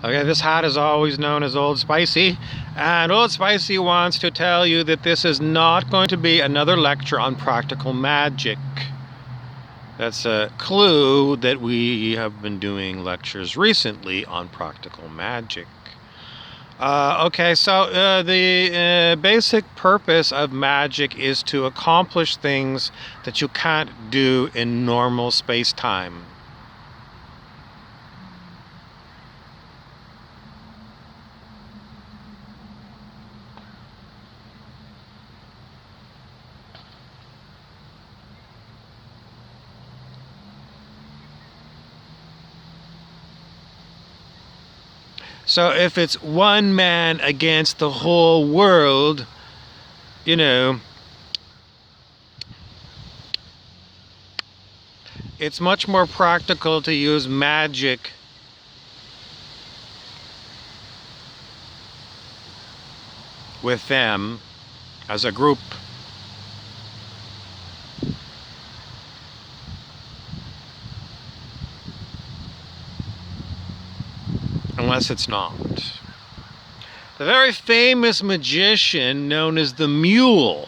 Okay, this hat is always known as Old Spicy, and Old Spicy wants to tell you that this is not going to be another lecture on practical magic. That's a clue that we have been doing lectures recently on practical magic. Okay, so the basic purpose of magic is to accomplish things that you can't do in normal space-time. So if it's one man against the whole world, you know, it's much more practical to use magic with them as a group. Unless it's not. The very famous magician known as the Mule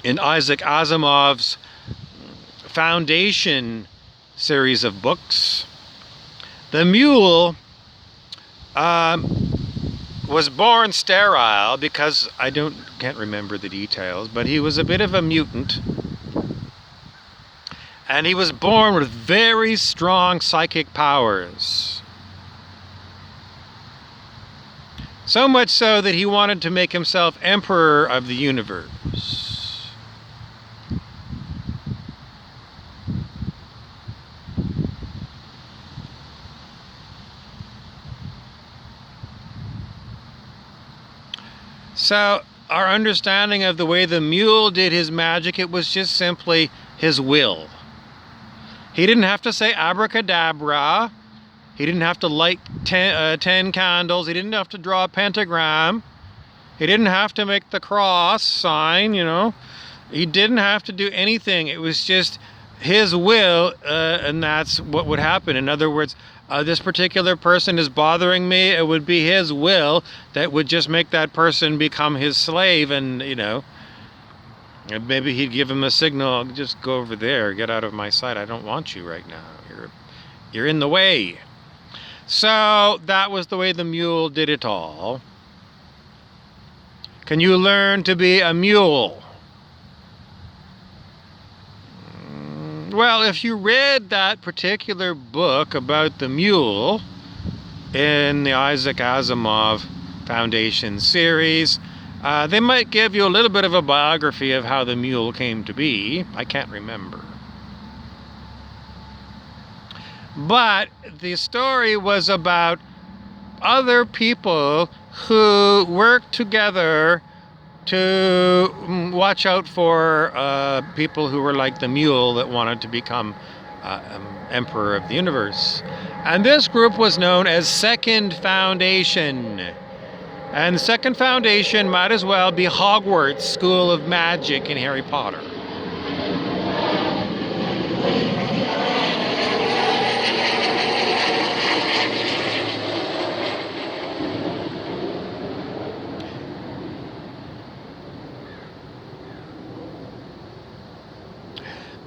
in Isaac Asimov's Foundation series of books. The Mule was born sterile because can't remember the details, but he was a bit of a mutant. And he was born with very strong psychic powers. So much so that he wanted to make himself emperor of the universe. So our understanding of the way the Mule did his magic, it was just simply his will. He didn't have to say abracadabra. He didn't have to light 10 candles. He didn't have to draw a pentagram. He didn't have to make the cross sign, you know. He didn't have to do anything. It was just his will, and that's what would happen. In other words, this particular person is bothering me. It would be his will that would just make that person become his slave, and, you know, maybe he'd give him a signal, just go over there, get out of my sight. I don't want you right now. You're in the way. So that was the way the Mule did it all. Can you learn to be a mule? Well, if you read that particular book about the Mule in the Isaac Asimov Foundation series, they might give you a little bit of a biography of how the Mule came to be. I can't remember. But the story was about other people who worked together to watch out for people who were like the Mule that wanted to become emperor of the universe. And this group was known as Second Foundation. And the Second Foundation might as well be Hogwarts School of Magic in Harry Potter.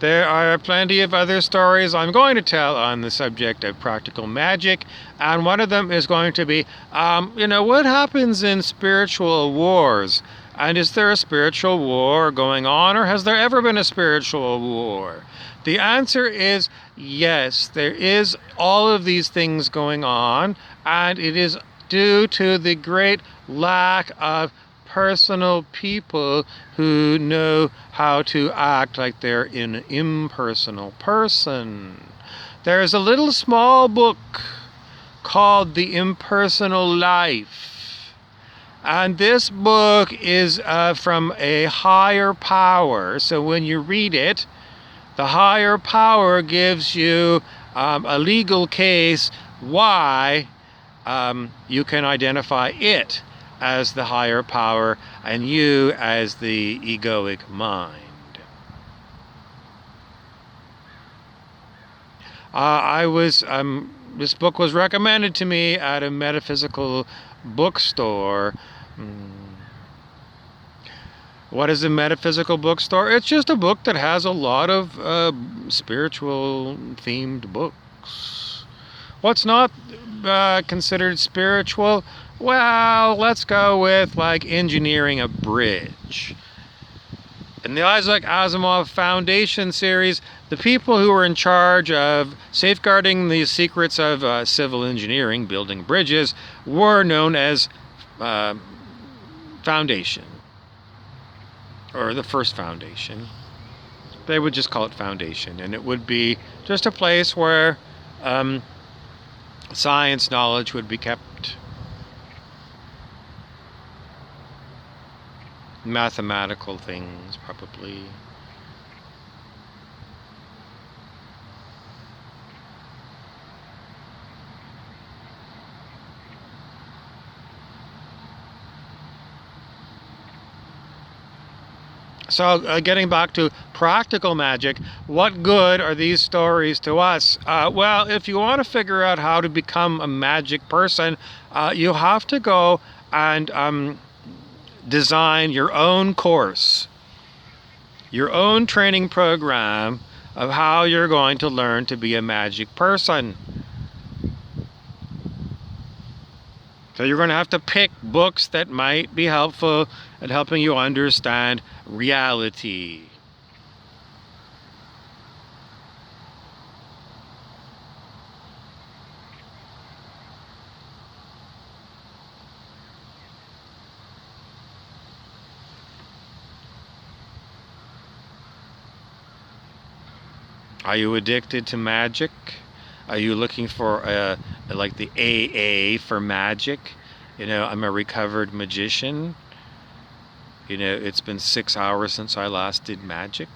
There are plenty of other stories I'm going to tell on the subject of practical magic, and one of them is going to be, what happens in spiritual wars? And is there a spiritual war going on, or has there ever been a spiritual war? The answer is yes, there is all of these things going on, and it is due to the great lack of personal people who know how to act like they're an impersonal person. There's a little small book called The Impersonal Life. And this book is from a higher power. So when you read it, the higher power gives you a legal case why you can identify it as the higher power and you as the egoic mind. I was This book was recommended to me at a metaphysical bookstore. Mm, What is a metaphysical bookstore? It's just a book that has a lot of spiritual themed books. What's not considered spiritual? Well, let's go with like engineering a bridge. In the Isaac Asimov Foundation series, the people who were in charge of safeguarding the secrets of civil engineering, building bridges, were known as uh, Foundation, or the first Foundation. They would just call it Foundation, and it would be just a place where science knowledge would be kept. Mathematical things, probably. So, getting back to practical magic, what good are these stories to us? Well, if you want to figure out how to become a magic person, you have to go and design your own course, your own training program of how you're going to learn to be a magic person. So you're going to have to pick books that might be helpful at helping you understand reality. Are you addicted to magic? Are you looking for like the AA for magic? I'm a recovered magician. It's been 6 hours since I last did magic.